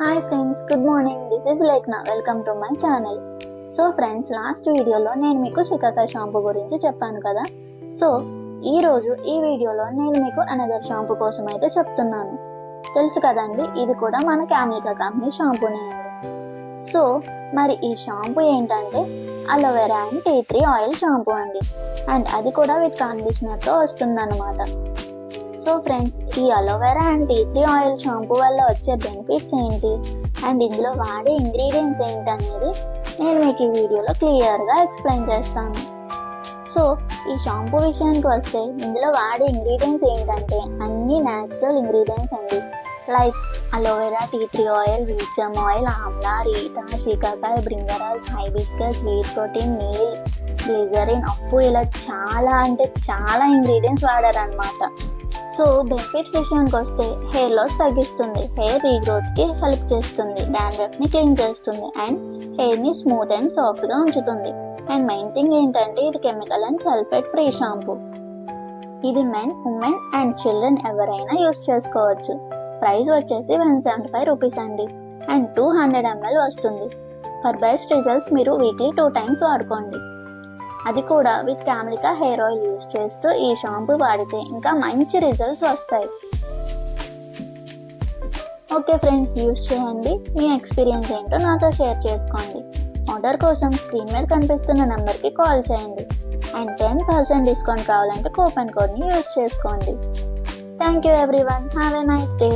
Hi friends, good morning. This is Lekhana. Welcome to my channel. So friends, last వీడియోలో నేను మీకు శిఖాకాయ shampoo గురించి చెప్పాను కదా. సో ఈరోజు ఈ వీడియోలో నేను మీకు అనదర్ షాంపూ కోసం అయితే చెప్తున్నాను. తెలుసు కదండి, ఇది కూడా మన క్యామిలికా కంపెనీ షాంపూనే అండి. సో మరి ఈ షాంపూ ఏంటంటే aloe vera and tea tree oil shampoo అండి. అండ్ అది కూడా విత్ కండిషనర్తో వస్తుందన్నమాట. సో ఫ్రెండ్స్, ఈ aloe vera and tea tree oil shampoo వల్ల వచ్చే బెనిఫిట్స్ ఏంటి అండ్ ఇందులో వాడే ఇంగ్రీడియంట్స్ ఏంటి అనేది నేను మీకు ఈ వీడియోలో క్లియర్గా ఎక్స్ప్లెయిన్ చేస్తాను. సో ఈ షాంపూ విషయానికి వస్తే ఇందులో వాడే ఇంగ్రీడియంట్స్ ఏంటంటే అన్ని న్యాచురల్ ఇంగ్రీడియంట్స్ అండి. Like aloe vera, tea tree oil, వీచమ్ oil, amla, reetha, shikakai, bhringraj, hibiscus, wheat protein, నీల్, గ్లిజరిన్, అప్పు, ఇలా చాలా అంటే చాలా ఇంగ్రీడియంట్స్ వాడారనమాట. సో బెనిఫిట్స్ విషయానికి వస్తే హెయిర్ లాస్ తగ్గిస్తుంది, హెయిర్ రీగ్రోత్కి హెల్ప్ చేస్తుంది, డాండ్రఫ్ని క్లీన్ చేస్తుంది అండ్ హెయిర్ని స్మూత్ అండ్ సాఫ్ట్గా ఉంచుతుంది. అండ్ మెయిన్ థింగ్ ఏంటంటే ఇది chemical and sulphate free shampoo. ఇది మెన్, ఉమెన్ అండ్ చిల్డ్రన్ ఎవరైనా యూస్ చేసుకోవచ్చు. ప్రైస్ వచ్చేసి 175 రూపీస్ అండి. అండ్ 200 ml వస్తుంది. ఫర్ బెస్ట్ రిజల్ట్స్ మీరు వీక్లీ 2 times వాడుకోండి. అది కూడా విత్ క్యామిలికా హెయిర్ ఆయిల్ యూస్ చేస్తూ ఈ షాంపూ వాడితే ఇంకా మంచి రిజల్ట్స్ వస్తాయి. ఓకే ఫ్రెండ్స్, యూస్ చేయండి. మీ ఎక్స్పీరియన్స్ ఏంటో నాతో షేర్ చేసుకోండి. ఆర్డర్ కోసం స్క్రీన్ మీద కనిపిస్తున్న నెంబర్కి కాల్ చేయండి. అండ్ 10% డిస్కౌంట్ కావాలంటే కూపన్ కోడ్ని యూస్ చేసుకోండి. Thank you everyone. Have a nice day.